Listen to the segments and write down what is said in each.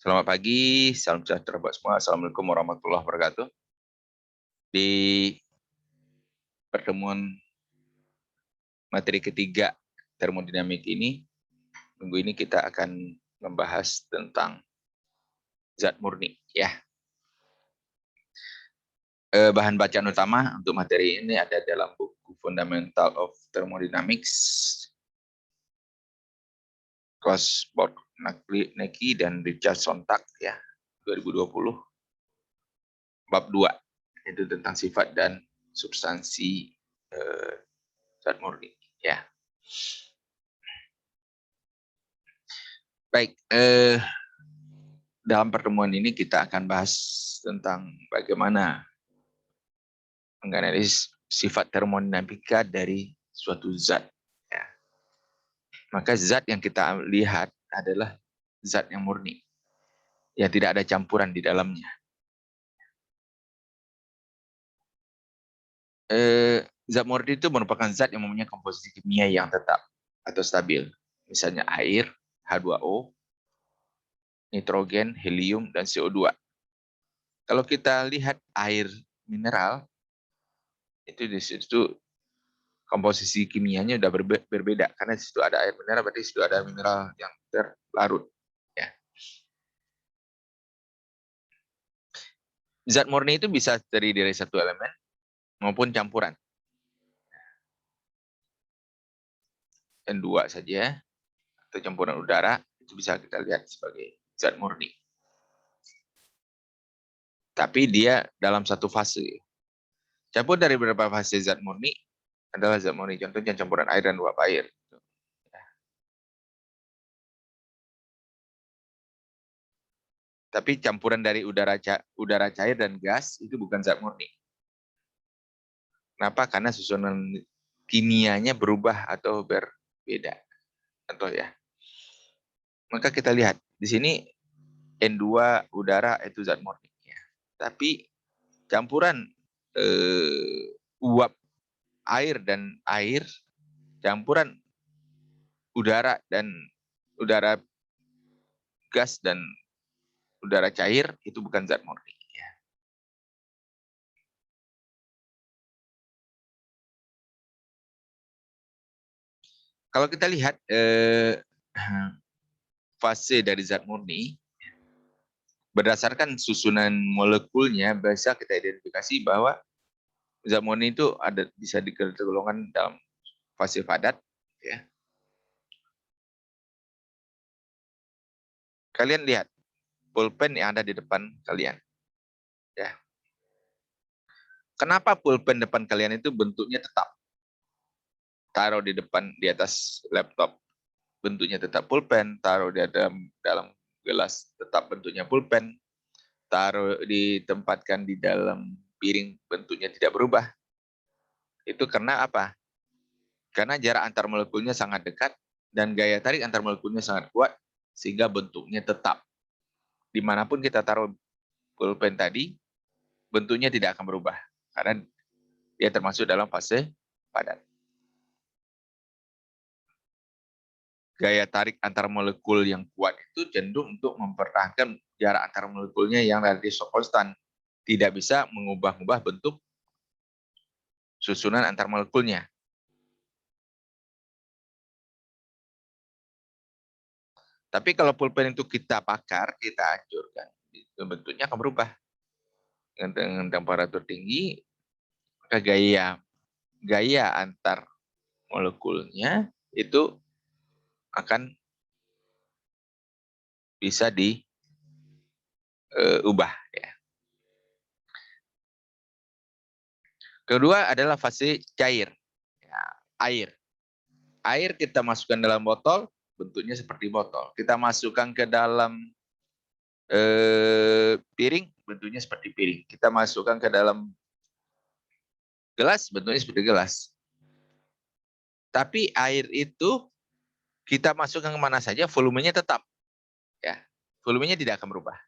Selamat pagi, salam sejahtera buat semua. Assalamualaikum warahmatullahi wabarakatuh. Di pertemuan materi ketiga termodinamik ini, minggu ini kita akan membahas tentang zat murni. Ya, bahan bacaan utama untuk materi ini ada dalam buku Fundamental of Thermodynamics, Klaus Bork-Necki dan Richard Sonntag, ya, 2020, bab 2, itu tentang sifat dan substansi zat murni. Ya. Baik, dalam pertemuan ini kita akan bahas tentang bagaimana menganalisis sifat termodinamika dari suatu zat. Ya. Maka zat yang kita lihat adalah zat yang murni, yang tidak ada campuran di dalamnya. Zat murni itu merupakan zat yang mempunyai komposisi kimia yang tetap atau stabil. Misalnya air, H2O, nitrogen, helium, dan CO2. Kalau kita lihat air mineral, itu di situ komposisi kimianya udah berbeda, karena di situ ada air mineral, berarti di situ ada mineral yang terlarut. Ya. Zat murni itu bisa terdiri dari satu elemen maupun campuran. N2 saja atau campuran udara itu bisa kita lihat sebagai zat murni. Tapi dia dalam satu fase. Campur dari beberapa fase zat murni adalah zat murni. Contohnya campuran air dan uap air. Tapi campuran dari udara cair dan gas itu bukan zat murni. Kenapa? Karena susunan kimianya berubah atau berbeda. Contoh ya. Maka kita lihat di sini N2 udara itu zat murni. Ya. Tapi campuran uap air dan air, campuran udara dan udara gas dan udara cair itu bukan zat murni. Ya. Kalau kita lihat fase dari zat murni, berdasarkan susunan molekulnya bisa kita identifikasi bahwa zat murni itu bisa digolongkan dalam fase padat. Ya. Kalian lihat pulpen yang ada di depan kalian. Ya. Kenapa pulpen depan kalian itu bentuknya tetap? Taruh di depan, di atas laptop, bentuknya tetap pulpen. Taruh di dalam gelas, tetap bentuknya pulpen. Taruh ditempatkan di dalam piring, bentuknya tidak berubah. Itu karena apa? Karena jarak antar molekulnya sangat dekat dan gaya tarik antar molekulnya sangat kuat, sehingga bentuknya tetap. Dimanapun kita taruh pulpen tadi, bentuknya tidak akan berubah. Karena dia termasuk dalam fase padat. Gaya tarik antar molekul yang kuat itu cenderung untuk mempertahankan jarak antar molekulnya yang relatif konstan. Tidak bisa mengubah-ubah bentuk susunan antar molekulnya. Tapi kalau pulpen itu kita bakar, kita hancurkan, itu bentuknya akan berubah. Dengan temperatur tinggi, maka gaya antar molekulnya itu akan bisa diubah. Ya. Kedua adalah fase cair, ya, air. Air kita masukkan dalam botol, bentuknya seperti botol. Kita masukkan ke dalam piring, bentuknya seperti piring. Kita masukkan ke dalam gelas, bentuknya seperti gelas. Tapi air itu kita masukkan kemana saja, volumenya tetap. Ya, volumenya tidak akan berubah.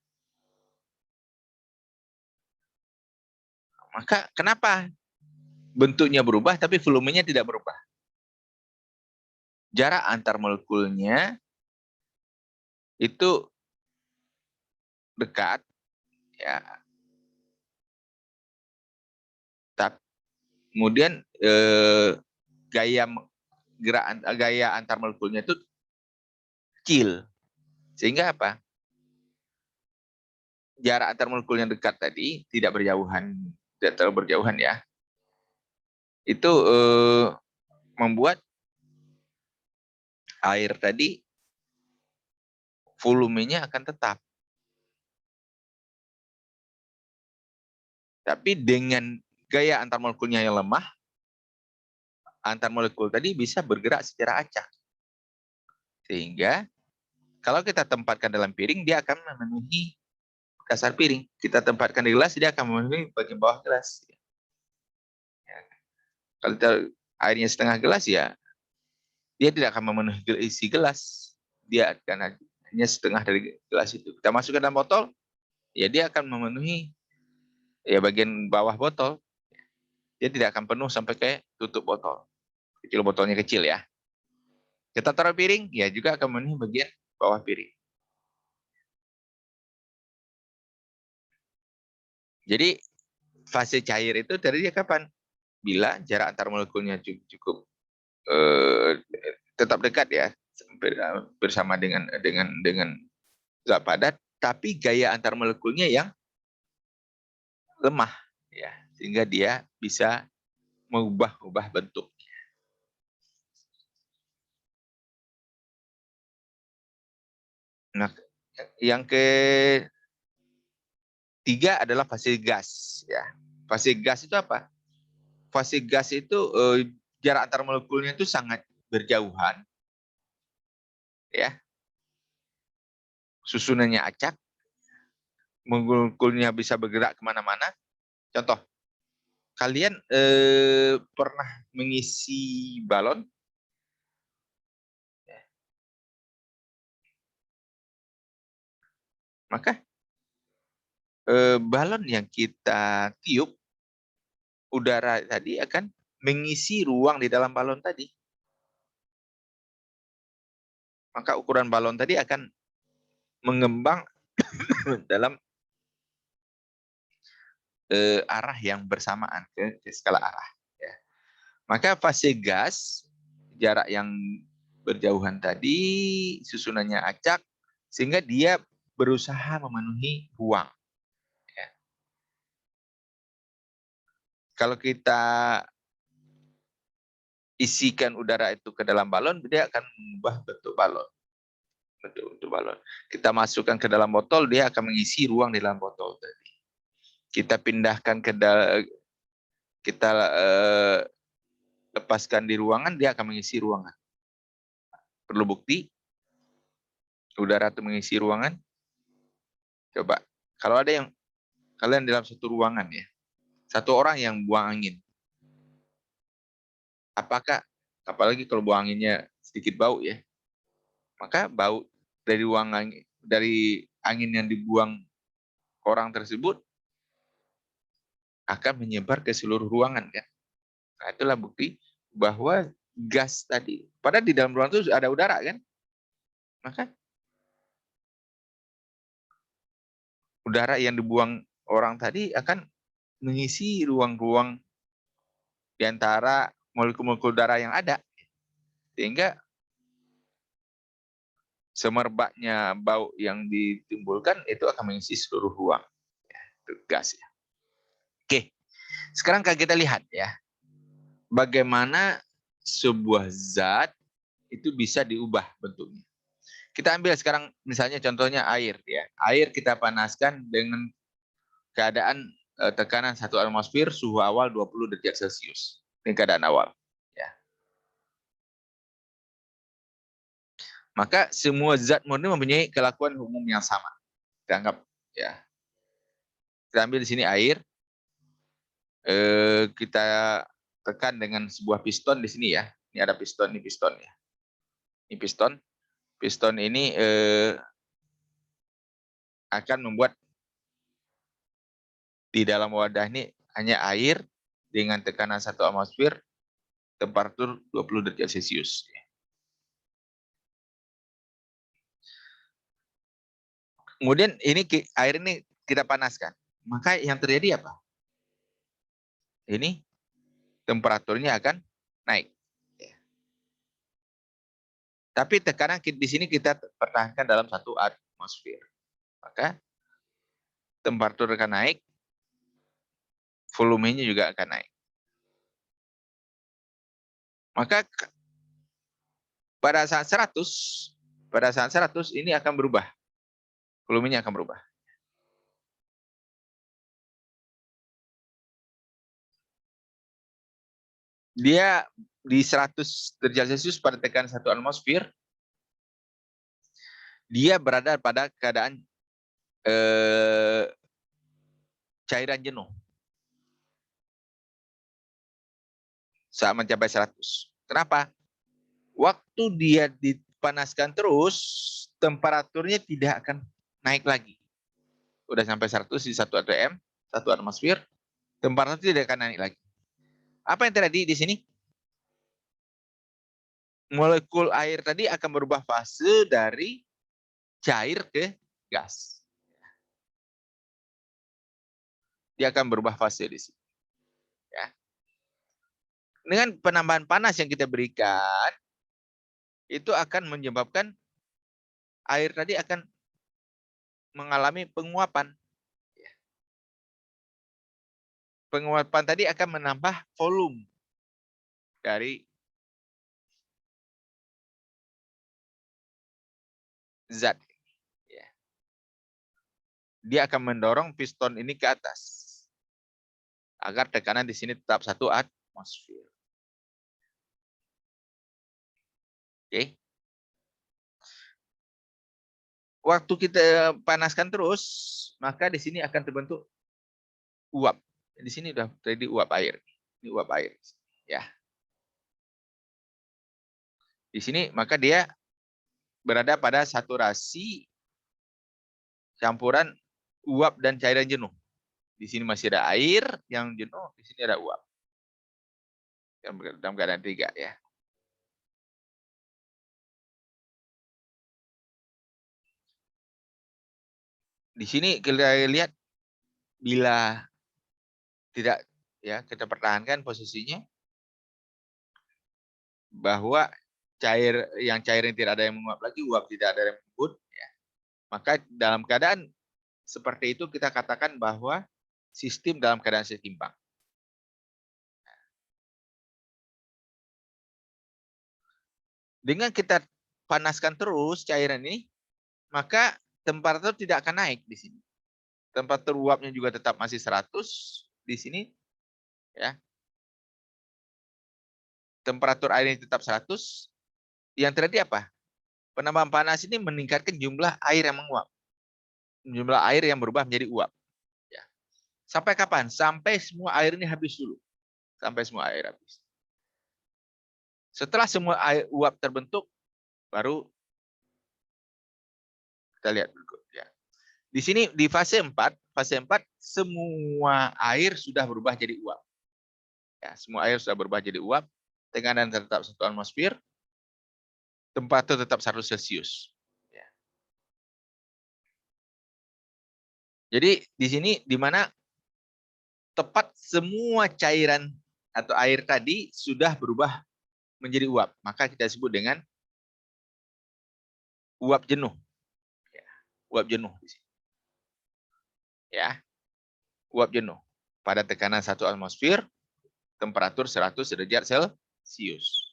Maka kenapa bentuknya berubah tapi volumenya tidak berubah? Jarak antar molekulnya itu dekat, ya. Tapi kemudian gaya antar molekulnya itu kecil, sehingga apa? Jarak antar molekul yang dekat tadi tidak terlalu berjauhan ya. Itu membuat air tadi volumenya akan tetap. Tapi dengan gaya antar molekulnya yang lemah, antar molekul tadi bisa bergerak secara acak. Sehingga kalau kita tempatkan dalam piring, dia akan memenuhi dasar piring. Kita tempatkan di gelas, dia akan memenuhi bagian bawah gelas. Kalau airnya setengah gelas, ya dia tidak akan memenuhi isi gelas. Dia akan hanya setengah dari gelas itu. Kita masukkan dalam botol, ya dia akan memenuhi ya bagian bawah botol. Dia tidak akan penuh sampai ke tutup botol. Kecil botolnya kecil ya. Kita taruh piring, ya juga akan memenuhi bagian bawah piring. Jadi fase cair itu terjadi kapan? Bila jarak antar molekulnya cukup tetap dekat ya, bersama dengan zat padat, tapi gaya antar molekulnya yang lemah ya, sehingga dia bisa mengubah bentuk. Nah, yang ketiga adalah fase gas ya. Fase gas itu apa? Fase gas itu jarak antar molekulnya itu sangat berjauhan ya. Susunannya acak, molekulnya bisa bergerak kemana-mana. Contoh, kalian pernah mengisi balon? Maka balon yang kita tiup, udara tadi akan mengisi ruang di dalam balon tadi. Maka ukuran balon tadi akan mengembang dalam arah yang bersamaan ke skala arah. Ya. Maka fase gas, jarak yang berjauhan tadi, susunannya acak, sehingga dia berusaha memenuhi ruang. Ya. Kalau kita isikan udara itu ke dalam balon, dia akan mengubah bentuk balon. Bentuk balon. Kita masukkan ke dalam botol, dia akan mengisi ruang di dalam botol tadi. Kita pindahkan kita lepaskan di ruangan, dia akan mengisi ruangan. Perlu bukti? Udara itu mengisi ruangan? Coba. Kalau ada yang kalian dalam satu ruangan ya, satu orang yang buang angin, apakah, apalagi kalau buang anginnya sedikit bau ya, maka bau dari angin yang dibuang orang tersebut akan menyebar ke seluruh ruangan kan. Nah, itulah bukti bahwa gas tadi, padahal di dalam ruangan itu ada udara kan, maka udara yang dibuang orang tadi akan mengisi ruang-ruang di antara molekul-molekul udara yang ada, sehingga semerbaknya bau yang ditimbulkan itu akan mengisi seluruh ruang. Ya, itu gas ya. Oke, sekarang kita lihat ya, bagaimana sebuah zat itu bisa diubah bentuknya. Kita ambil sekarang misalnya contohnya air ya. Air kita panaskan dengan keadaan tekanan 1 atmosfer, suhu awal 20 derajat Celcius. Ini keadaan awal. Ya. Maka semua zat murni mempunyai kelakuan umum yang sama. Kita anggap ya. Kita ambil di sini air. Kita tekan dengan sebuah piston di sini ya. Ini ada piston, ini piston ya. Ini piston. Piston ini akan membuat di dalam wadah ini hanya air dengan tekanan 1 atmosfer, temperatur 20 derajat Celcius. Kemudian air ini kita panaskan. Maka yang terjadi apa? Ini temperaturnya akan naik. Tapi tekanan di sini kita pertahankan dalam 1 atmosfer. Maka temperatur akan naik, volumenya juga akan naik. Maka pada saat 100 ini akan berubah. Volumenya akan berubah. Dia di 100 derajat Celcius pada tekanan 1 atmosfer, dia berada pada keadaan cairan jenuh. Saat mencapai 100. Kenapa? Waktu dia dipanaskan terus, temperaturnya tidak akan naik lagi. Udah sampai 100 di 1 atm, 1 atmosfer, temperatur tidak akan naik lagi. Apa yang terjadi di sini? Molekul air tadi akan berubah fase dari cair ke gas. Dia akan berubah fase di sini. Ya. Dengan penambahan panas yang kita berikan, itu akan menyebabkan air tadi akan mengalami penguapan. Penguapan tadi akan menambah volume dari zat. Dia akan mendorong piston ini ke atas agar tekanan di sini tetap 1 atmosfer. Oke. Waktu kita panaskan terus, maka di sini akan terbentuk uap. Di sini sudah terjadi uap air. Ini uap air. Ya. Di sini maka dia berada pada saturasi campuran uap dan cairan jenuh. Di sini masih ada air yang jenuh, di sini ada uap. Dalam keadaan 3 ya. Di sini kita lihat bila tidak ya kita pertahankan posisinya bahwa cair yang tidak ada yang menguap lagi, uap tidak ada yang mengembun, ya. Maka dalam keadaan seperti itu kita katakan bahwa sistem dalam keadaan seimbang. Dengan kita panaskan terus cairan ini, maka temperatur tidak akan naik di sini. Temperatur uapnya juga tetap masih 100 di sini, ya. Temperatur airnya tetap 100. Yang terjadi apa? Penambahan panas ini meningkatkan jumlah air yang menguap. Jumlah air yang berubah menjadi uap. Ya. Sampai kapan? Sampai semua air ini habis dulu. Sampai semua air habis. Setelah semua air uap terbentuk, baru kita lihat berikut. Ya. Di sini di fase 4 semua air sudah berubah jadi uap. Ya, semua air sudah berubah jadi uap. Tekanan tetap 1 atmosfer. Temperatur tetap 100 Celcius. Ya. Jadi di sini di mana tepat semua cairan atau air tadi sudah berubah menjadi uap. Maka kita sebut dengan uap jenuh. Ya, uap jenuh di sini. Ya. Uap jenuh. Pada tekanan 1 atmosfer, temperatur 100 derajat Celcius.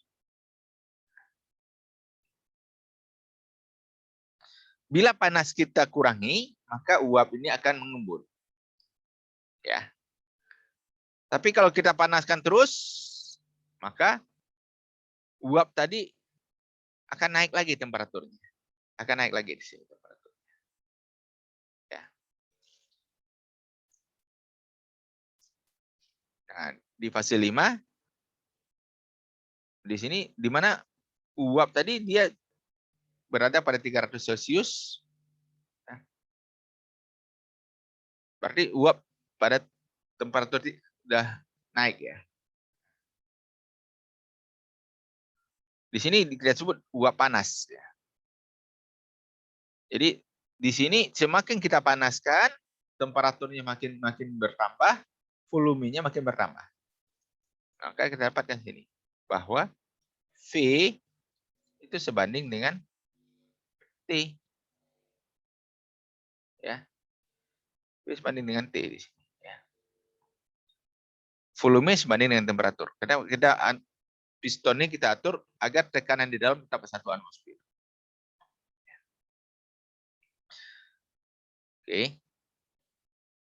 Bila panas kita kurangi, maka uap ini akan mengembun. Ya. Tapi kalau kita panaskan terus, maka uap tadi akan naik lagi temperaturnya. Akan naik lagi di sini temperaturnya. Ya. Nah, di fase 5 di sini di mana uap tadi dia berada pada 300 Celcius. Ya. Berarti uap pada temperatur sudah naik ya. Di sini kita sebut uap panas. Ya. Jadi Di sini semakin kita panaskan, temperaturnya makin bertambah, volumenya makin bertambah. Maka kita dapatkan sini bahwa V itu sebanding dengan T. Ya. V sebanding dengan T di sini. Ya. Volume sebanding dengan temperatur. Kita pistonnya kita atur agar tekanan di dalam tetap 1 atmosfer. Oke.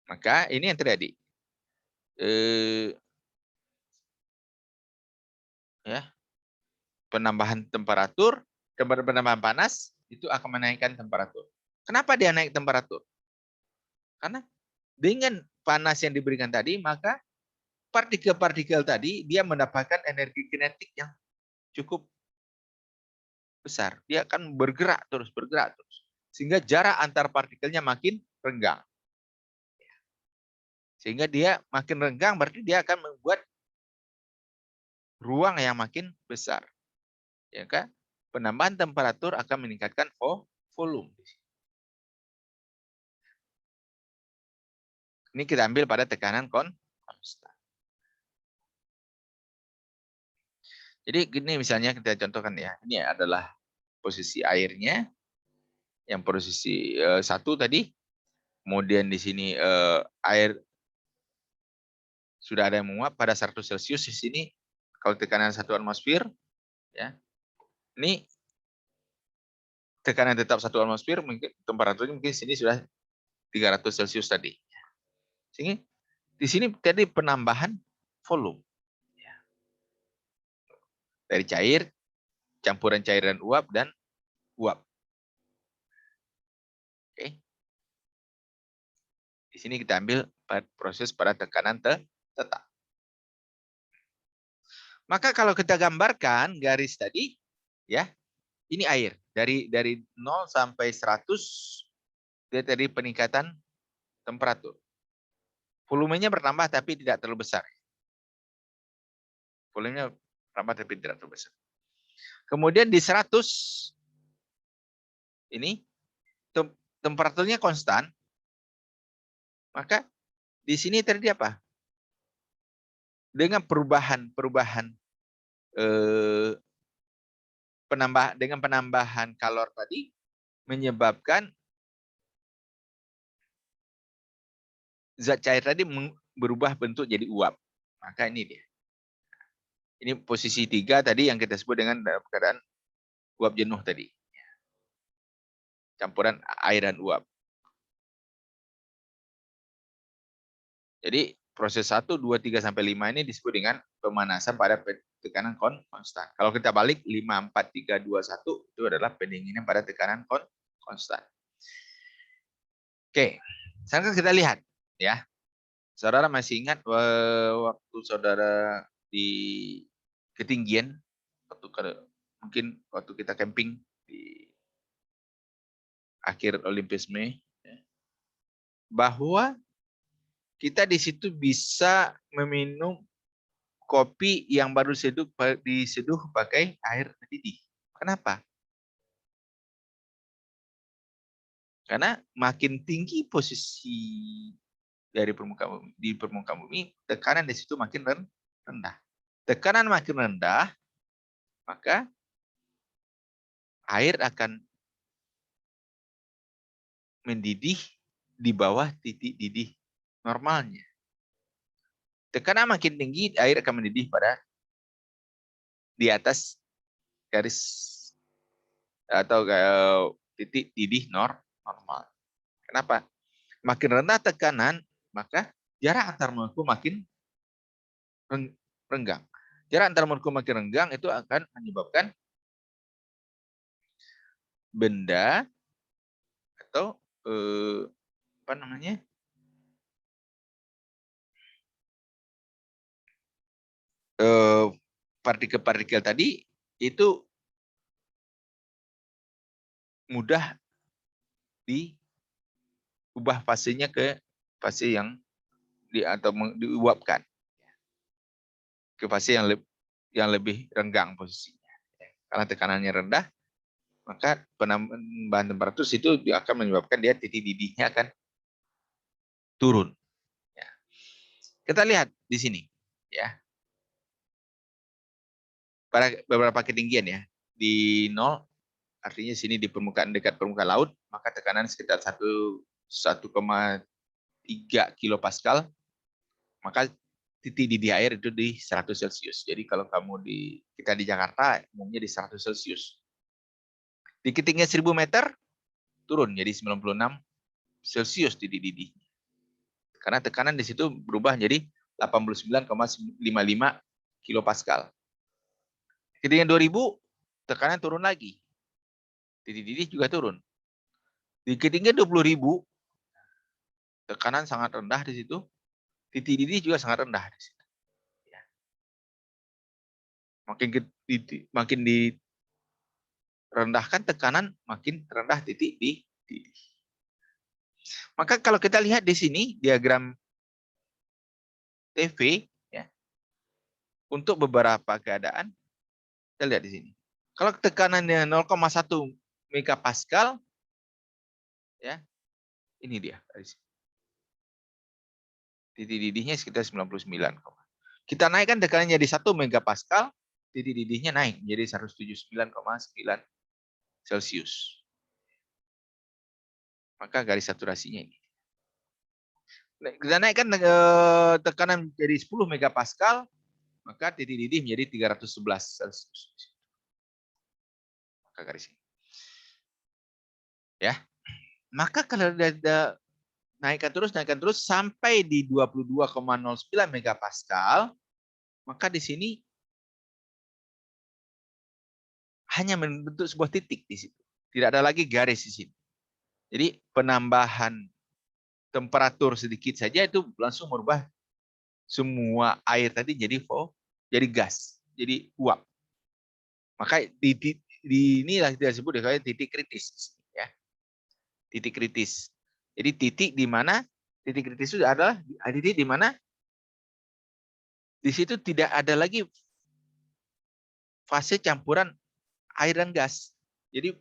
Maka ini yang terjadi. Ya. Penambahan temperatur, penambahan panas itu akan menaikkan temperatur. Kenapa dia naik temperatur? Karena dengan panas yang diberikan tadi, maka partikel-partikel tadi dia mendapatkan energi kinetik yang cukup besar. Dia akan bergerak terus. Sehingga jarak antar partikelnya makin renggang. Sehingga dia makin renggang berarti dia akan membuat ruang yang makin besar. Ya kan? Penambahan temperatur akan meningkatkan volume. Ini kita ambil pada tekanan konstan. Jadi gini misalnya kita contohkan ya. Ini adalah posisi airnya. Yang posisi 1 tadi. Kemudian di sini air sudah ada yang menguap pada 100 Celcius di sini. Kalau tekanan 1 atmosfer, ya. Ini tekanan tetap 1 atmosfer, mungkin temperaturnya mungkin sini sudah 300 Celcius tadi. Sehingga di sini tadi penambahan volume. Dari cair, campuran cair dan uap, dan uap. Oke. Di sini kita ambil proses pada tekanan tetap. Maka kalau kita gambarkan garis tadi, ya, ini air dari 0 sampai 100 dia tadi peningkatan temperatur. Volumenya bertambah tapi tidak terlalu besar. Volumenya bertambah tapi tidak terlalu besar. Kemudian di 100 ini temperaturnya konstan. Maka di sini terjadi apa? Dengan perubahan penambahan kalor tadi menyebabkan zat cair tadi berubah bentuk jadi uap. Maka ini dia. Ini posisi 3 tadi yang kita sebut dengan keadaan uap jenuh tadi. Campuran air dan uap. Jadi proses 1, 2, 3, sampai 5 ini disebut dengan pemanasan pada tekanan konstan. Kalau kita balik 5, 4, 3, 2, 1 itu adalah pendinginan pada tekanan konstan. Oke, sekarang kita lihat ya. Saudara masih ingat waktu saudara di ketinggian mungkin waktu kita camping di akhir Olimpisme ya, bahwa kita di situ bisa meminum kopi yang baru diseduh pakai air mendidih. Kenapa? Karena makin tinggi posisi dari permukaan bumi, tekanan di situ makin rendah. Tekanan makin rendah, maka air akan mendidih di bawah titik didih normalnya. Tekanan makin tinggi, air akan mendidih di atas garis atau titik didih normal. Kenapa? Makin rendah tekanan, maka jarak antar molekul makin renggang. Jarak antar molekul makin renggang itu akan menyebabkan benda atau apa namanya? Partikel-partikel tadi itu mudah diubah fasenya ke fase yang atau diuapkan ke fase yang lebih renggang posisinya. Karena tekanannya rendah, maka penambahan temperatur itu akan menyebabkan dia titik didihnya akan turun. Ya. Kita lihat di sini, ya, pada beberapa ketinggian ya, di 0 artinya sini di permukaan dekat permukaan laut, maka tekanan sekitar 1,3 kilopascal, maka titik didih air itu di 100 Celcius. Jadi kalau kita di Jakarta umumnya di 100 Celcius. Di ketinggian 1000 meter turun jadi 96 Celcius titik didih. Karena tekanan di situ berubah jadi 89,55 kilopascal. Ketinggian 2000 tekanan turun lagi. Titik didih juga turun. Di ketinggian 20.000 tekanan sangat rendah di situ. Titik didih juga sangat rendah di situ. Ya. Makin direndahkan tekanan, makin rendah titik didih. Maka kalau kita lihat di sini diagram TV, ya, untuk beberapa keadaan, kita lihat di sini. Kalau tekanannya 0,1 megapascal, ya, ini dia. Titik didihnya sekitar 99. Kita naikkan tekanannya di 1 megapascal, titik didihnya naik menjadi 179,9 Celcius. Maka garis saturasinya ini. Kita naikkan tekanan jadi 10 megapascal, maka titik didih menjadi 311 Celcius. Maka garis ini. Ya. Maka kalau ada naikkan terus sampai di 22,09 megapascal, maka di sini hanya membentuk sebuah titik di situ. Tidak ada lagi garis di sini. Jadi penambahan temperatur sedikit saja itu langsung merubah semua air tadi jadi gas, jadi uap. Maka inilah kita sebut dengan titik kritis, ya. Titik kritis. Jadi titik di mana titik kritis itu adalah titik di mana di situ tidak ada lagi fase campuran air dan gas. Jadi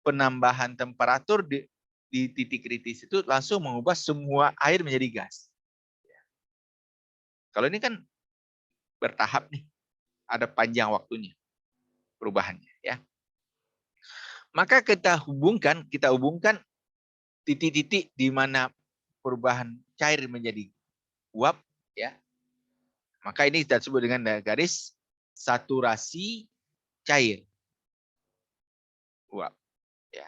penambahan temperatur di titik kritis itu langsung mengubah semua air menjadi gas. Kalau ini kan bertahap nih, ada panjang waktunya perubahannya, ya. Maka kita hubungkan titik-titik di mana perubahan cair menjadi uap, ya. Maka ini kita sebut dengan garis saturasi cair uap, ya.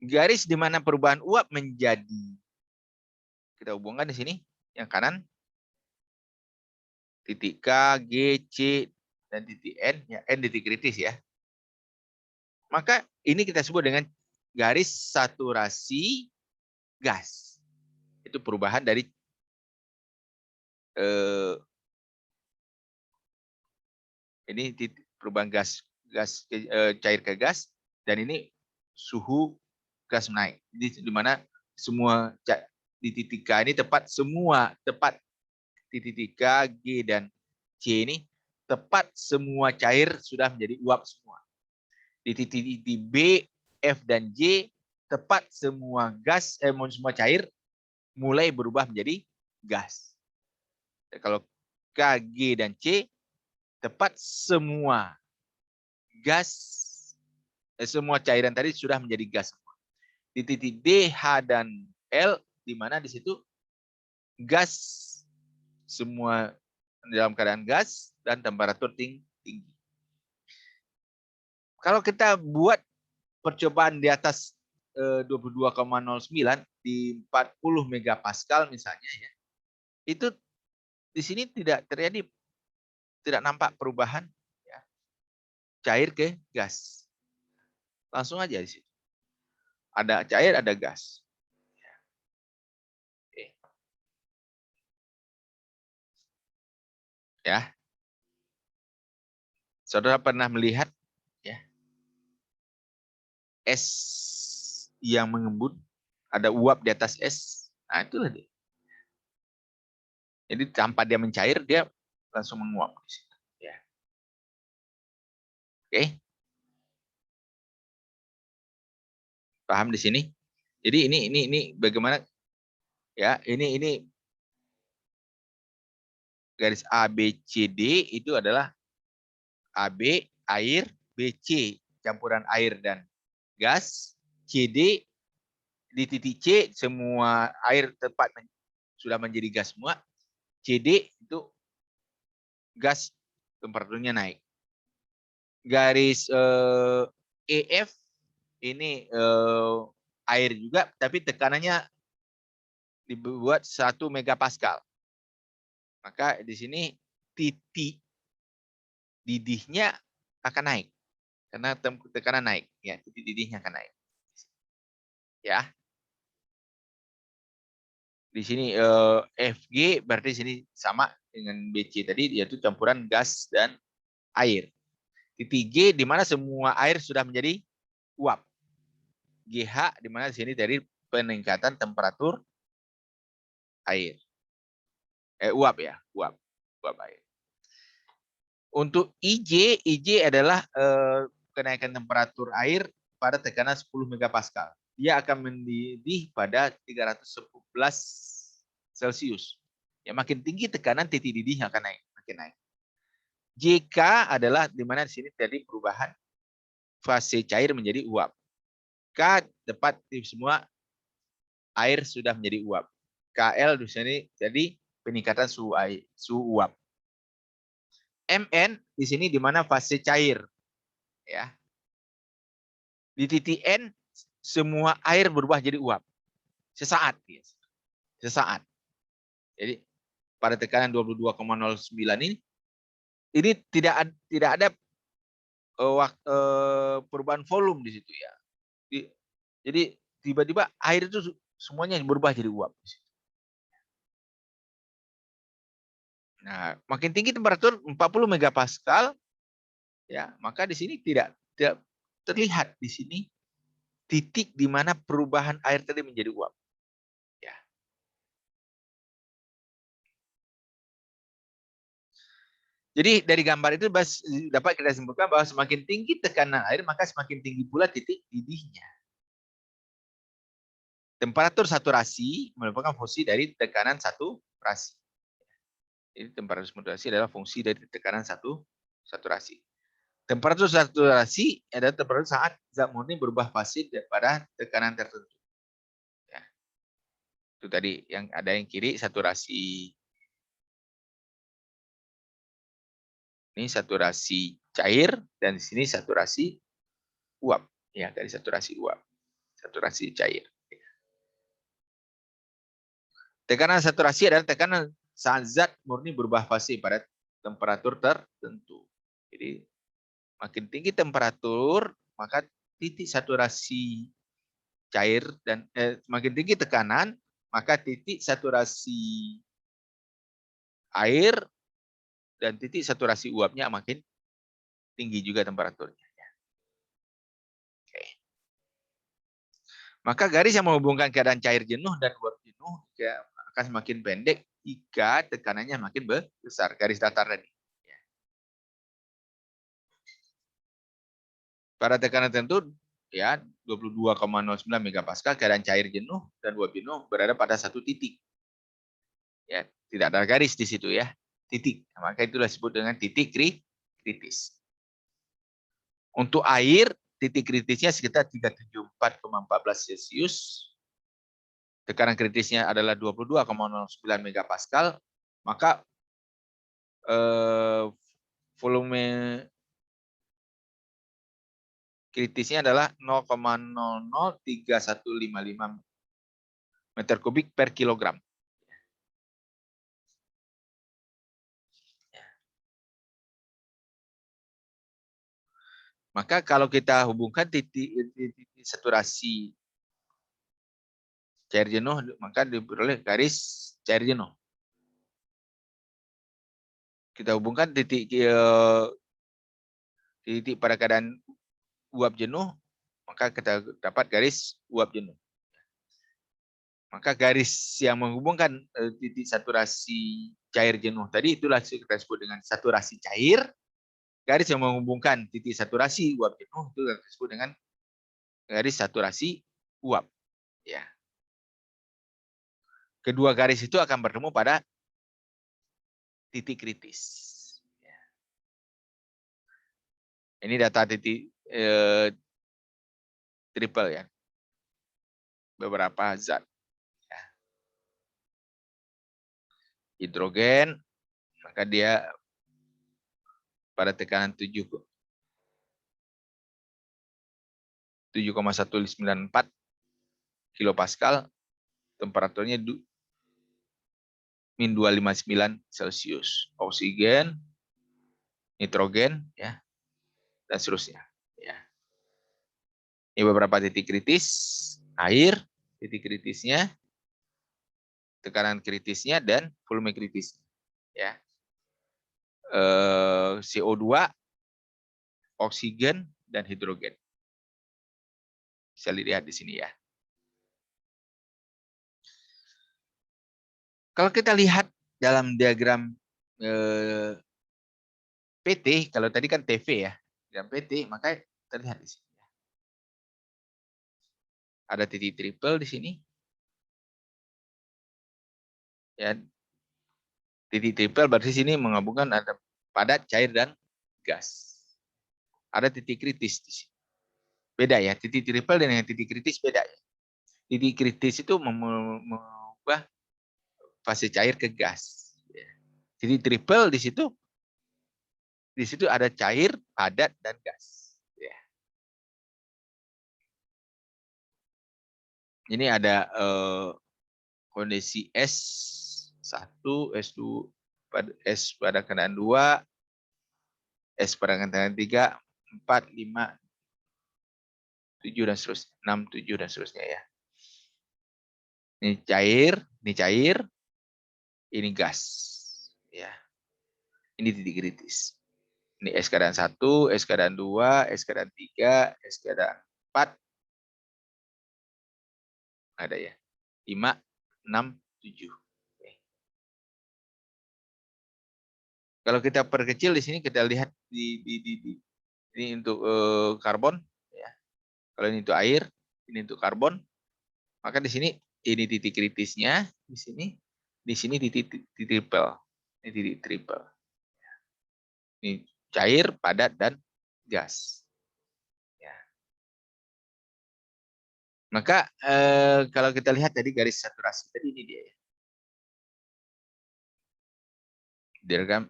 Garis di mana perubahan uap menjadi, kita hubungkan di sini yang kanan titik K, G, C, dan titik N, ya, N titik kritis, ya. Maka ini kita sebut dengan garis saturasi gas. Itu perubahan dari ini perubahan cair ke gas, dan ini suhu gas naik. Jadi di mana semua di titik K ini tepat di titik K, G, dan C ini tepat semua cair sudah menjadi uap semua. Di titik B, F, dan J tepat semua semua cair mulai berubah menjadi gas. Kalau K, G, dan C tepat semua semua cairan tadi sudah menjadi gas. Di titik D, H, dan L, di mana di situ gas semua dalam keadaan gas dan temperatur tinggi. Kalau kita buat percobaan di atas 22,09 di 40 megapascal misalnya, ya, itu di sini tidak nampak perubahan, ya, cair ke gas. Langsung aja di situ. Ada cair, ada gas. Oke. Ya. Saudara pernah melihat, ya, es yang mengembun, ada uap di atas es. Nah, itulah dia. Jadi tanpa dia mencair, dia langsung menguap di situ. Ya. Oke. Paham di sini? Jadi ini bagaimana ya? Ini garis A B C D itu adalah AB air, BC campuran air dan gas, CD di titik C semua air tepat sudah menjadi gas semua, CD itu gas temperaturnya naik. Garis EF ini air juga tapi tekanannya dibuat 1 megapascal. Maka di sini titik didihnya akan naik karena tekanan naik ya, titik didihnya akan naik. Ya. Di sini FG berarti sini sama dengan BC tadi, yaitu campuran gas dan air. Titik G di mana semua air sudah menjadi uap. GH di mana di sini dari peningkatan temperatur air. Uap ya, uap air. Untuk IJ adalah kenaikan temperatur air pada tekanan 10 megapascal. Dia akan mendidih pada 311 Celcius. Ya, makin tinggi tekanan titik didih akan naik, makin naik. JK adalah di mana di sini tadi perubahan fase cair menjadi uap. K tepat di semua air sudah menjadi uap. KL di sini jadi peningkatan suhu air, suhu uap. MN di sini di mana fase cair, ya. Di titik N semua air berubah jadi uap sesaat, yes. Sesaat. Jadi pada tekanan 22,09 ini tidak ada perubahan volume di situ ya. Jadi tiba-tiba air itu semuanya berubah jadi uap. Nah, makin tinggi temperatur 40 megapascal, ya, maka di sini tidak terlihat di sini titik di mana perubahan air tadi menjadi uap. Ya. Jadi dari gambar itu dapat kita simpulkan bahwa semakin tinggi tekanan air, maka semakin tinggi pula titik didihnya. Temperatur saturasi merupakan fungsi dari tekanan saturasi. Jadi temperatur saturasi adalah fungsi dari tekanan saturasi. Temperatur saturasi adalah temperatur saat zat murni berubah fase pada tekanan tertentu. Ya. Itu tadi yang ada yang kiri saturasi. Ini saturasi cair dan di sini saturasi uap. Ya, dari saturasi uap. Saturasi cair. Tekanan saturasi adalah tekanan saat zat murni berubah fase pada temperatur tertentu. Jadi makin tinggi temperatur, maka titik saturasi cair dan makin tinggi tekanan, maka titik saturasi air dan titik saturasi uapnya makin tinggi juga temperaturnya. Oke. Maka garis yang menghubungkan keadaan cair jenuh dan uap jenuh akan semakin pendek jika tekanannya makin besar, garis datar tadi. Pada tekanan tertentu ya 22,09 megapascal keadaan cair jenuh dan uap jenuh berada pada satu titik. Ya, tidak ada garis di situ ya. Titik. Nah, maka itulah disebut dengan titik kritis. Untuk air, titik kritisnya sekitar 374,14 Celcius. Tekanan kritisnya adalah 22,09 megapascal. Maka volume kritisnya adalah 0,003155 meter kubik per kilogram. Maka kalau kita hubungkan titik saturasi cair jenuh, maka diperoleh garis cair jenuh. Kita hubungkan titik pada keadaan uap jenuh, maka kita dapat garis uap jenuh. Maka garis yang menghubungkan titik saturasi cair jenuh tadi itulah kita sebut dengan saturasi cair. Garis yang menghubungkan titik saturasi uap jenuh itu kita sebut dengan garis saturasi uap. Ya. Kedua garis itu akan bertemu pada titik kritis. Ya. Ini data titik triple ya. Beberapa zat. Ya. Hidrogen, maka dia pada tekanan 7,194 kilopascal, temperaturnya min 259 Celcius. Oksigen, nitrogen, ya, dan seterusnya. Ya. Ini beberapa titik kritis, air, titik kritisnya, tekanan kritisnya, dan volume kritis. Ya. CO2, oksigen, dan hidrogen. Bisa lihat di sini ya. Kalau kita lihat dalam diagram PT, kalau tadi kan TV ya, diagram PT, maka terlihat di sini. Ada titik triple di sini. Ya, titik triple berarti sini menggabungkan ada padat, cair, dan gas. Ada titik kritis di sini. Beda ya, titik triple dengan titik kritis beda ya. Titik kritis itu mengubah fase cair ke gas. Titik triple di situ ada cair, padat, dan gas. Ya. Ini ada kondisi S1, S2, S pada kendaraan 2, S pada kendaraan 3, 4, 5, 7, dan seterusnya. 6, 7, dan seterusnya ya. Ini cair, ini gas. Ya. Ini titik kritis. Ini S keadaan 1, S keadaan 2, S keadaan 3, S keadaan 4. Ada ya. 5, 6, 7. Kalau kita perkecil di sini kita lihat ini untuk karbon ya. Kalau ini untuk air, ini untuk karbon. Maka di sini ini titik kritisnya, di sini titik triple. Ini titik triple. Ini cair, padat, dan gas. Ya. Maka kalau kita lihat tadi garis saturasi tadi ini dia ya. Diagram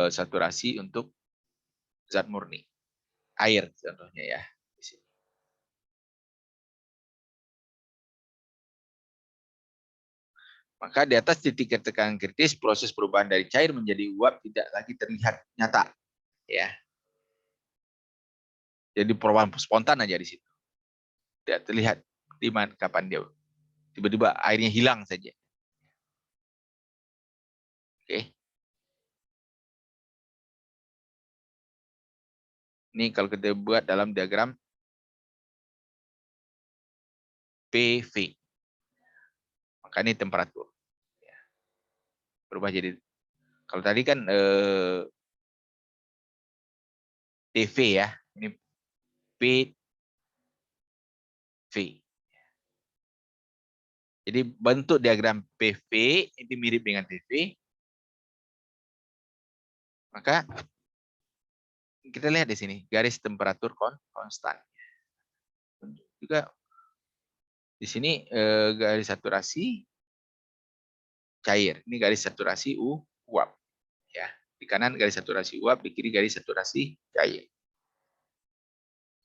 saturasi untuk zat murni. Air contohnya ya. Di sini. Maka di atas titik tekanan kritis, proses perubahan dari cair menjadi uap tidak lagi terlihat nyata. Ya. Jadi perubahan spontan aja di situ. Tidak terlihat di mana kapan dia tiba-tiba airnya hilang saja. Oke. Ini kalau kita buat dalam diagram PV. Maka ini temperatur. Berubah jadi, kalau tadi kan TV ya, ini PV. Jadi bentuk diagram PV ini mirip dengan TV. Maka kita lihat di sini garis temperatur konstan. Juga di sini garis saturasi cair. Ini garis saturasi uap. Ya, di kanan garis saturasi uap, di kiri garis saturasi cair.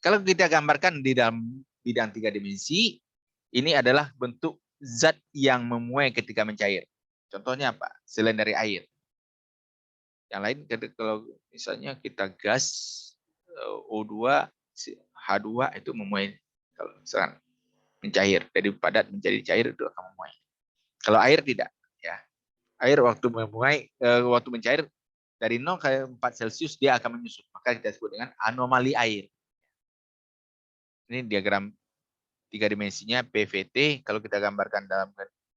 Kalau kita gambarkan di dalam bidang 3 dimensi, ini adalah bentuk zat yang memuai ketika mencair. Contohnya apa? Selain dari air. Yang lain kalau misalnya kita gas O2, H2 itu memuai. Kalau misalkan mencair dari padat menjadi cair itu akan memuai. Kalau air tidak, ya. Air waktu memuai, waktu mencair dari 0 ke 4 Celcius dia akan menyusut. Maka kita sebut dengan anomali air. Ini diagram 3 dimensinya PVT. Kalau kita gambarkan dalam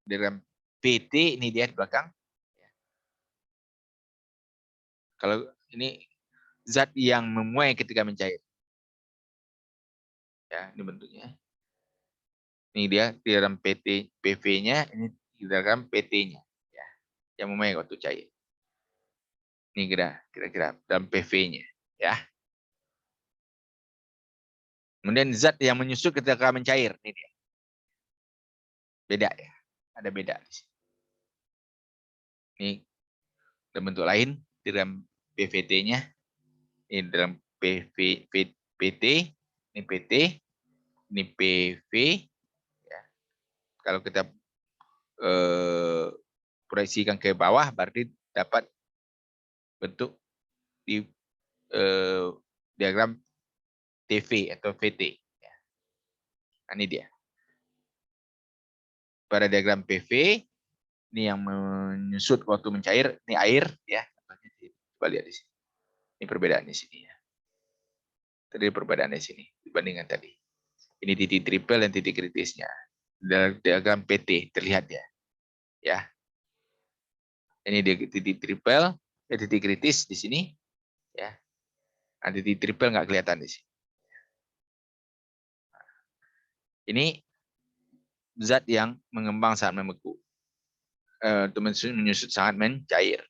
diagram PT, ini dia di belakang. Kalau ini zat yang memuai ketika mencair. Ya, ini bentuknya. Ini dia diagram PV-nya, ini diagram PT-nya. Ya, yang memegang waktu cair. Ini kira-kira dalam PV-nya. Ya. Kemudian zat yang menyusut ketika mencair. Ini dia. Beda ya. Ada beda di sini. Ini dalam bentuk lain dalam PVT-nya. Ini dalam PT, ini PT, ini PV. Ya. Kalau kita proyeksikan ke bawah, berarti dapat bentuk di diagram TV atau VT. Ya. Nah, ini dia. Pada diagram PV, ini yang menyusut waktu mencair, ini air, ya. Coba lihat di sini. Ini perbedaan di sini ya. Tadi perbedaan di sini dibandingkan tadi. Ini titik triple dan titik kritisnya. Dalam diagram PT terlihat ya. Ya. Ini titik triple, titik kritis di sini, ya. Nah, titik triple nggak kelihatan di sini. Ini zat yang mengembang saat membeku. Menyusut sangat mencair.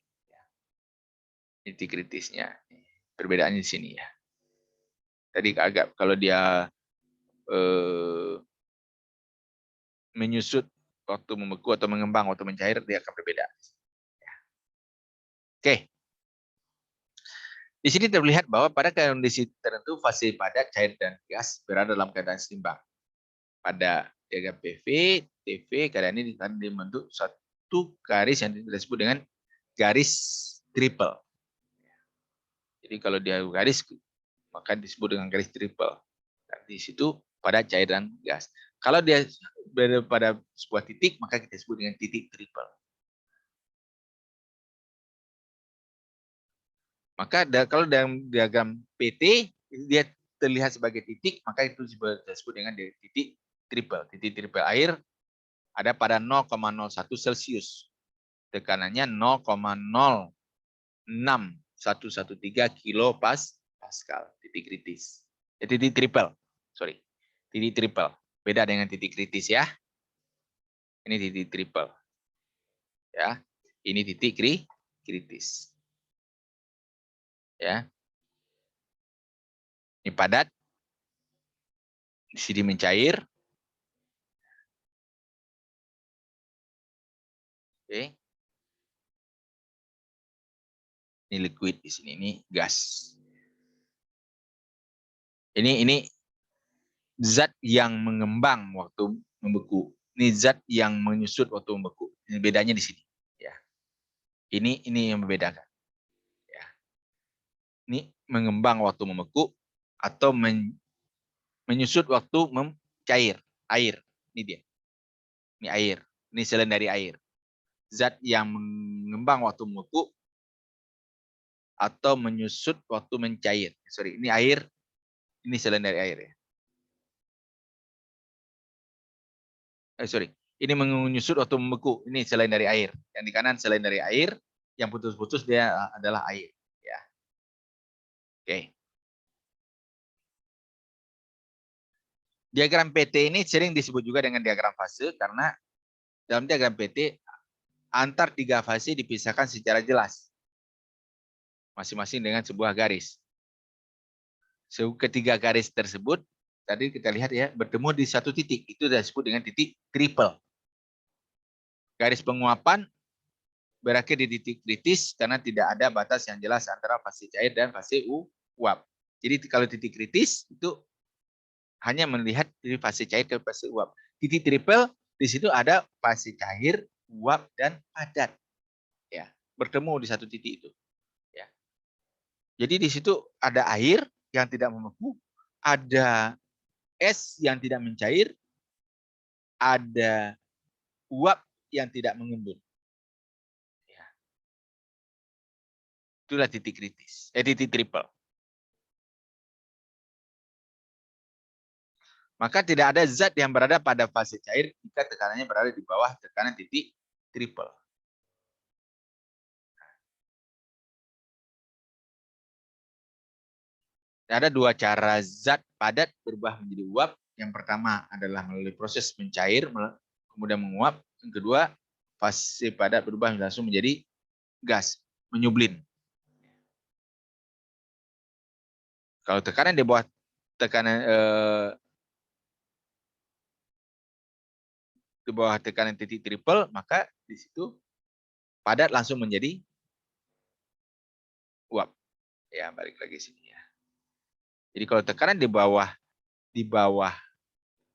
Titik kritisnya. Perbedaannya di sini ya. Tadi agak kalau dia menyusut waktu membeku atau mengembang waktu mencair, dia akan berbeda. Oke. Di sini terlihat bahwa pada kondisi tertentu fase padat, cair, dan gas berada dalam keadaan seimbang. Pada diagram PV, TV, keadaan ini akan dibentuk satu garis yang disebut dengan garis triple. Jadi kalau dia garis, maka disebut dengan garis triple. Dan di situ pada cair dan gas. Kalau dia berada pada sebuah titik, maka kita sebut dengan titik triple. Maka kalau dalam diagram PT, dia terlihat sebagai titik, maka itu disebut dengan titik triple. Titik triple air ada pada 0,01 Celcius. Tekanannya 0,06113 kilopascal. Titik kritis. Titik triple. Sorry. Titik triple. Beda dengan titik kritis ya. Ini titik triple. Ya. Ini titik kritis. Ya. Ini padat. Di sini mencair. Oke. Ini liquid di sini, ini gas. Ini zat yang mengembang waktu membeku. Ini zat yang menyusut waktu membeku. Ini bedanya di sini. Ya. Ini yang membedakan. Ya. Ini mengembang waktu membeku atau menyusut waktu mencair. Air. Ini dia. Ini air. Ini selain dari air. Zat yang mengembang waktu membeku atau menyusut waktu mencair. Sorry, ini air. Ini selain dari air ya. Sorry. Ini menyusut waktu membeku. Ini selain dari air. Yang di kanan selain dari air. Yang putus-putus dia adalah air. Ya. Oke. Diagram PT ini sering disebut juga dengan diagram fase karena dalam diagram PT antar tiga fase dipisahkan secara jelas. Masing-masing dengan sebuah garis. Ketiga garis tersebut tadi kita lihat ya bertemu di satu titik. Itu disebut dengan titik triple. Garis penguapan berakhir di titik kritis karena tidak ada batas yang jelas antara fase cair dan fase uap. Jadi kalau titik kritis itu hanya melihat dari fase cair ke fase uap. Titik triple di situ ada fase cair, uap, dan padat. Ya, bertemu di satu titik itu. Ya. Jadi di situ ada air yang tidak membeku, ada es yang tidak mencair, ada uap yang tidak mengembun. Ya. Itulah titik kritis, titik triple. Maka tidak ada zat yang berada pada fase cair jika tekanannya berada di bawah tekanan titik triple. Ada dua cara zat padat berubah menjadi uap yang pertama adalah melalui proses mencair, kemudian menguap. Yang kedua, fase padat berubah langsung menjadi gas, menyublin. Kalau tekanan di bawah tekanan titik triple, maka di situ padat langsung menjadi uap. Ya, balik lagi sini ya. Jadi kalau tekanan di bawah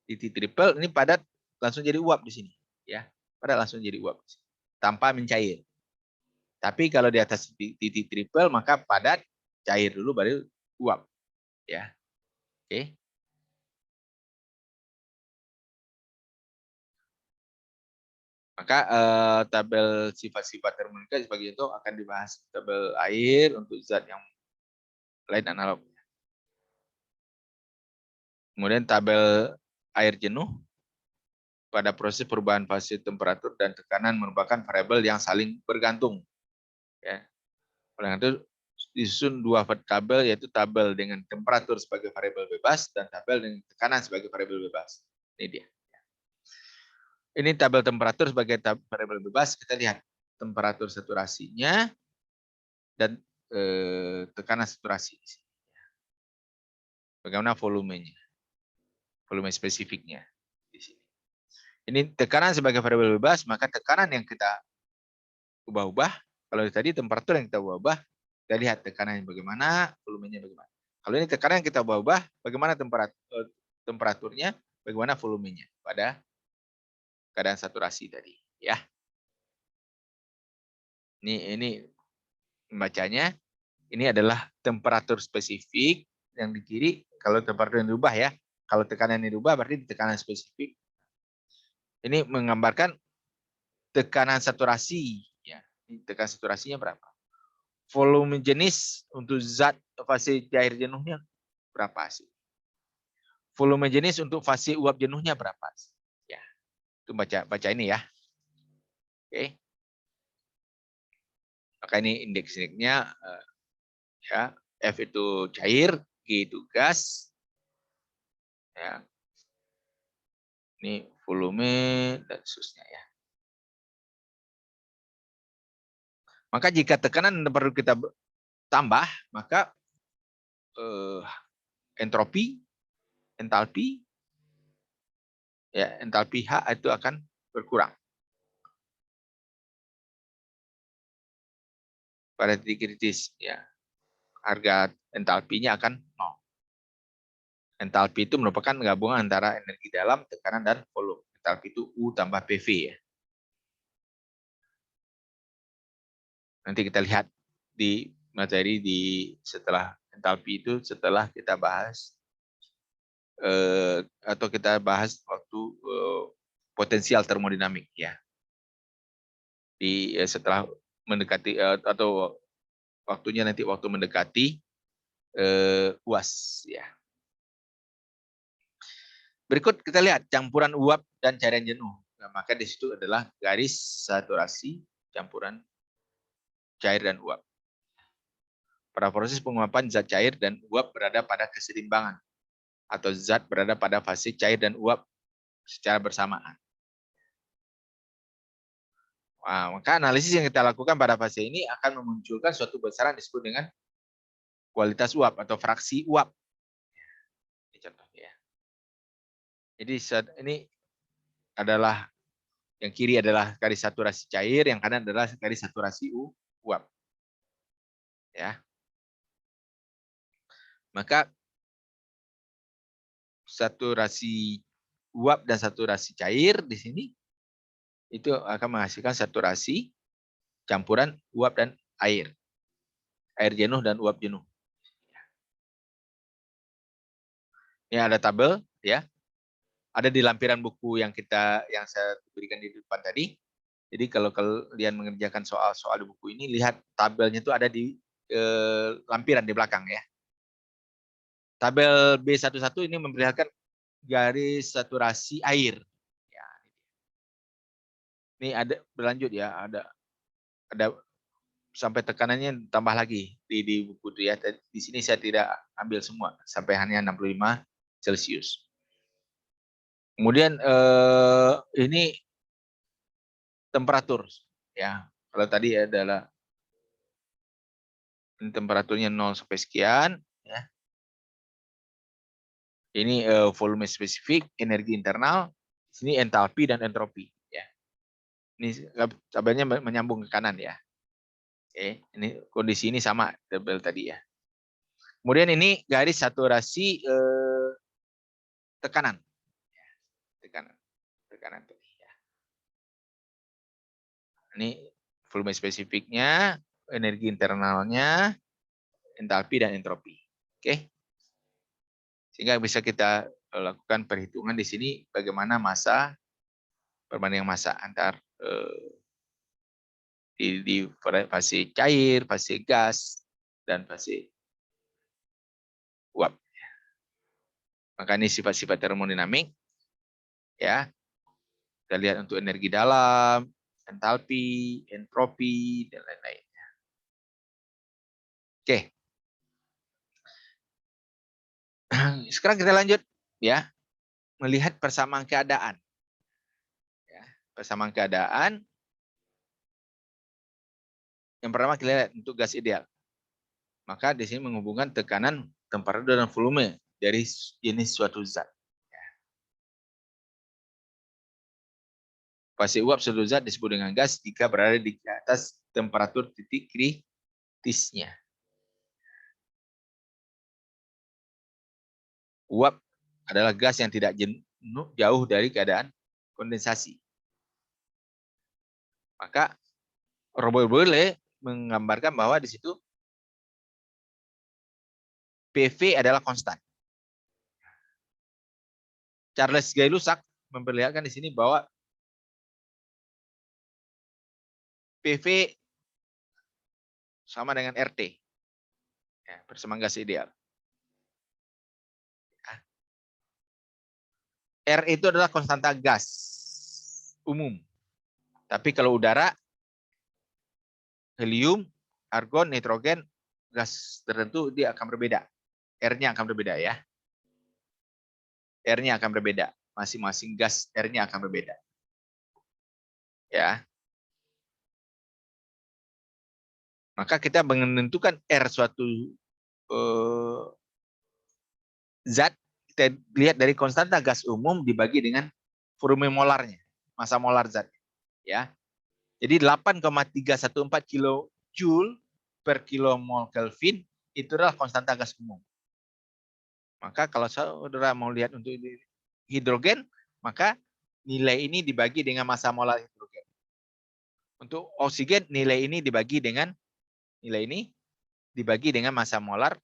titik triple, ini padat langsung jadi uap di sini, ya. Padat langsung jadi uap tanpa mencair. Tapi kalau di atas titik triple, maka padat cair dulu baru uap, ya. Oke. Maka tabel sifat-sifat termodinamika sebagai itu akan dibahas tabel air untuk zat yang lain analog. Kemudian tabel air jenuh pada proses perubahan fase temperatur dan tekanan merupakan variabel yang saling bergantung. Ya. Oleh itu disusun dua tabel, yaitu tabel dengan temperatur sebagai variabel bebas dan tabel dengan tekanan sebagai variabel bebas. Ini dia. Ini tabel temperatur sebagai variabel bebas. Kita lihat temperatur saturasinya dan tekanan saturasi. Bagaimana volumenya, volume spesifiknya di sini. Ini tekanan sebagai variabel bebas, maka tekanan yang kita ubah-ubah. Kalau tadi temperatur yang kita ubah-ubah, kita lihat tekanannya bagaimana, volumenya bagaimana. Kalau ini tekanan yang kita ubah-ubah, bagaimana temperaturnya, bagaimana volumenya pada keadaan saturasi tadi, ya. Ini membacanya. Ini adalah temperatur spesifik yang di kiri. Kalau temperatur yang dirubah ya, kalau tekanan yang dirubah berarti tekanan spesifik. Ini menggambarkan tekanan saturasi, ya. Tekanan saturasinya berapa? Volume jenis untuk zat fase cair jenuhnya berapa sih? Volume jenis untuk fase uap jenuhnya berapa? Ya, itu baca ini ya. Oke. Maka ini indeks-indeksnya ya, F itu cair, G itu gas. Ya. Ini volume dan seterusnya ya. Maka jika tekanan perlu kita tambah, maka entalpi ya, entalpi H itu akan berkurang. Pada titik kritis ya, harga entalpinya akan 0. Entalpi itu merupakan gabungan antara energi dalam, tekanan, dan volume. Entalpi itu U tambah PV ya. Nanti kita lihat di materi setelah entalpi itu, setelah kita bahas atau kita bahas waktu potensial termodinamik ya. Setelah mendekati atau waktunya nanti waktu mendekati UAS ya. Berikut kita lihat campuran uap dan cairan jenuh. Nah, maka di situ adalah garis saturasi campuran cair dan uap. Pada proses penguapan, zat cair dan uap berada pada keseimbangan atau zat berada pada fase cair dan uap secara bersamaan. Nah, maka analisis yang kita lakukan pada fase ini akan memunculkan suatu besaran disebut dengan kualitas uap atau fraksi uap. Ini contohnya ya. Jadi ini adalah yang kiri adalah garis saturasi cair, yang kanan adalah garis saturasi uap. Ya. Maka saturasi uap dan saturasi cair di sini itu akan menghasilkan saturasi campuran uap dan air jenuh dan uap jenuh. Ini ada tabel ya, ada di lampiran buku yang saya berikan di depan tadi. Jadi kalau kalian mengerjakan soal-soal di buku ini, lihat tabelnya itu ada di lampiran di belakang ya. Tabel B11 ini memperlihatkan garis saturasi air. Ya. Ini ada berlanjut ya, ada sampai tekanannya tambah lagi di buku itu ya. Di sini saya tidak ambil semua sampai hanya 65 Celcius. Kemudian ini temperatur, ya. Kalau tadi adalah ini temperaturnya 0 sampai sekian, ya. Ini volume spesifik, energi internal, sini entalpi dan entropi, ya. Ini tabelnya menyambung ke kanan, ya. Oke, ini kondisi ini sama tabel tadi, ya. Kemudian ini garis saturasi tekanan, tekanan, tekanan tadi, ya. Ini volume spesifiknya, energi internalnya, entalpi dan entropi. Oke. Sehingga bisa kita lakukan perhitungan di sini bagaimana massa, perbandingan massa antar di fase cair, fase gas, dan fase uap. Maka ini sifat-sifat termodinamik, ya. Kita lihat untuk energi dalam, entalpi, entropi, dan lain-lain. Oke. Sekarang kita lanjut, ya, melihat persamaan keadaan. Ya, persamaan keadaan. Yang pertama kita lihat untuk gas ideal. Maka di sini menghubungkan tekanan, temperatur, dan volume dari jenis suatu zat. Fase uap suatu zat disebut dengan gas jika berada di atas temperatur titik kritisnya. Uap adalah gas yang tidak jauh dari keadaan kondensasi. Maka Robert Boyle menggambarkan bahwa di situ PV adalah konstan. Charles Gay-Lussac memperlihatkan di sini bahwa PV sama dengan RT, ya, persamaan gas ideal. R itu adalah konstanta gas umum. Tapi kalau udara, helium, argon, nitrogen, gas tertentu dia akan berbeda. R-nya akan berbeda, ya. R-nya akan berbeda. Masing-masing gas R-nya akan berbeda. Ya. Maka kita menentukan R suatu zat, kita lihat dari konstanta gas umum dibagi dengan volume molarnya, massa molar zat, ya. Jadi 8,314 kilojoule per kilomol Kelvin itu adalah konstanta gas umum. Maka kalau saudara mau lihat untuk hidrogen, maka nilai ini dibagi dengan massa molar hidrogen. Untuk oksigen, nilai ini dibagi dengan massa molar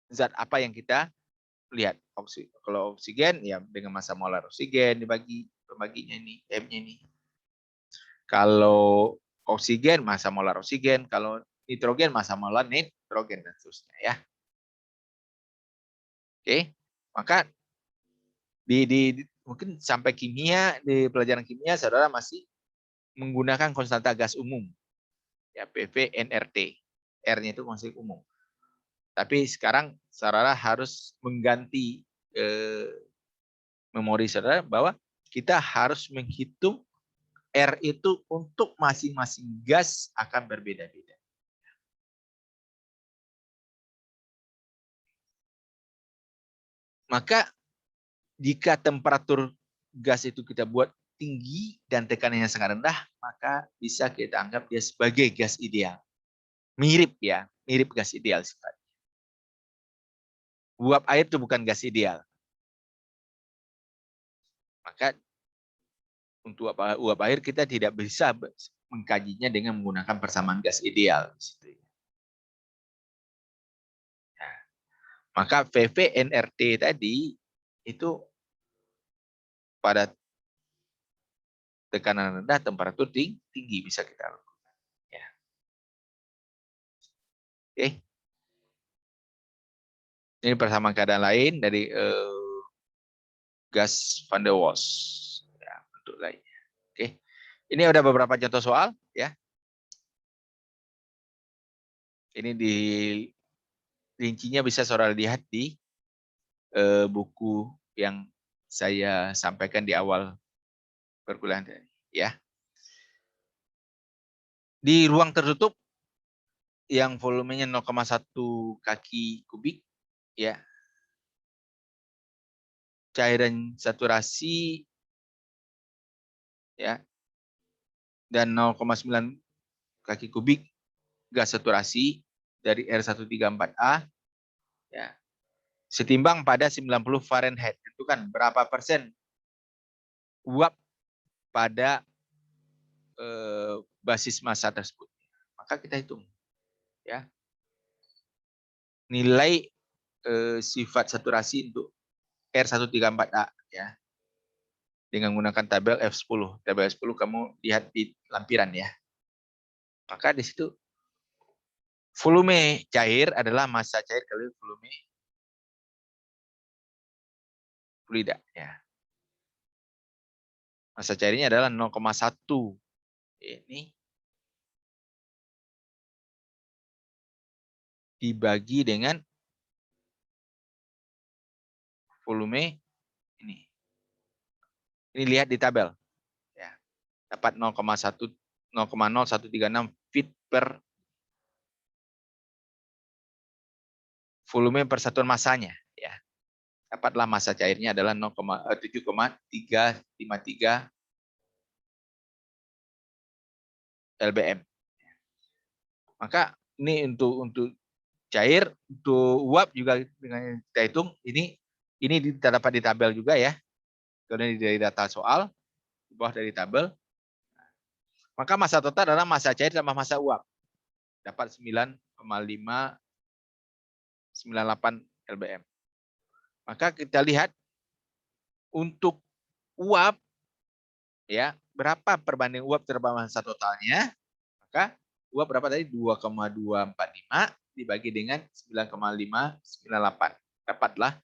zat apa yang kita lihat. Kalau oksigen, ya dengan massa molar oksigen pembaginya ini, M-nya ini. Kalau oksigen, massa molar oksigen. Kalau nitrogen, massa molar nitrogen, dan seterusnya, ya. Oke, maka mungkin sampai kimia, di pelajaran kimia saudara masih menggunakan konstanta gas umum, ya, PV NRT. R-nya itu konstanta umum. Tapi sekarang saudara harus mengganti memori saudara bahwa kita harus menghitung R itu untuk masing-masing gas akan berbeda-beda. Maka jika temperatur gas itu kita buat tinggi dan tekanannya sangat rendah, maka bisa kita anggap dia sebagai gas ideal. Mirip, ya, mirip gas ideal sifatnya. Uap air itu bukan gas ideal. Maka untuk uap air kita tidak bisa mengkajinya dengan menggunakan persamaan gas ideal. Nah, maka VVNRT tadi itu pada tekanan rendah, temperatur tinggi bisa kita lakukan. Ya. Oke. Ini persamaan keadaan lain dari gas van der Waals. Ya, bentuk lainnya. Oke. Ini ada beberapa contoh soal, ya. Ini di rincinya bisa saudara lihat di buku yang saya sampaikan di awal perkuliahan ya. Di ruang tertutup yang volumenya 0,1 kaki kubik ya. Cairan saturasi ya dan 0,9 kaki kubik gas saturasi dari R134A ya. Setimbang pada 90 Fahrenheit. Itu kan berapa persen uap pada basis massa tersebut. Maka kita hitung ya. Nilai sifat saturasi untuk R134A ya. Dengan menggunakan tabel F10. Tabel F10 kamu lihat di lampiran ya. Maka di situ volume cair adalah massa cair kali volume fluida ya. Massa cairnya adalah 0,1. Ini dibagi dengan volume ini. Ini lihat di tabel. Ya. Dapat 0,0136 feet per volume per satuan massanya ya. Dapatlah massa cairnya adalah 7,353 lbm. Maka ini untuk cair, untuk uap juga dengan kita hitung ini kita dapat di tabel juga ya. Kemudian dari data soal di bawah dari tabel. Maka massa total adalah massa cair tambah massa uap. Dapat 9,598 lbm. Maka kita lihat untuk uap ya, berapa perbanding uap terhadap massa totalnya? Maka uap berapa tadi? 2,245 dibagi dengan 9,598. Dapatlah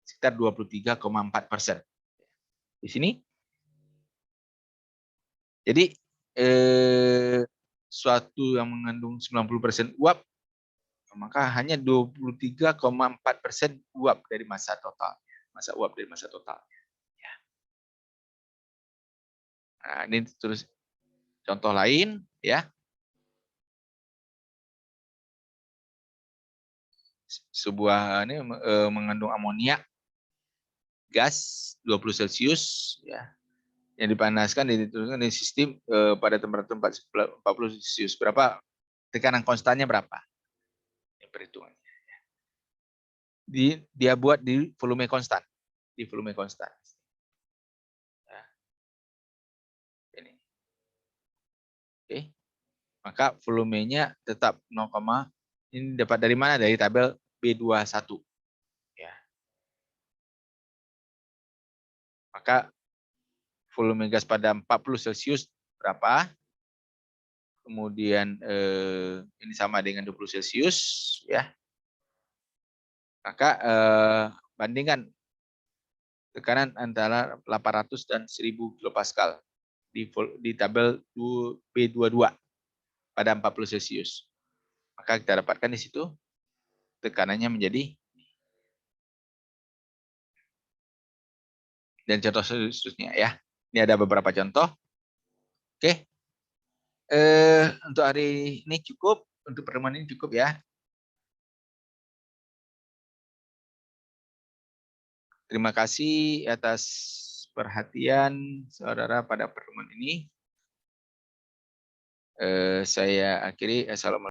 sekitar 23,4%. Di sini. Jadi suatu yang mengandung 90% uap, maka hanya 23,4% uap dari massa total. Massa uap dari massa total. Ya. Nah, ini terus contoh lain ya. Sebuah ini mengandung amonia gas 20 Celcius ya. Yang dipanaskan dituliskan di sistem pada temperatur 40 Celcius. Berapa tekanan konstannya berapa? Ini perhitungannya. Dia buat di volume konstan. Di volume konstan. Ya. Ini. Oke. Maka volumenya tetap 0, ini dapat dari mana? Dari tabel B21. Ya. Maka volume gas pada 40 Celcius berapa? Kemudian ini sama dengan 20 Celcius ya. Maka bandingkan tekanan antara 800 dan 1000 kilopascal di tabel B22 pada 40 Celcius. Maka kita dapatkan di situ tekanannya menjadi dan contoh seterusnya ya. Ini ada beberapa contoh. Oke. Untuk hari ini cukup, untuk pertemuan ini cukup ya. Terima kasih atas perhatian saudara pada pertemuan ini. Saya akhiri. Assalamualaikum.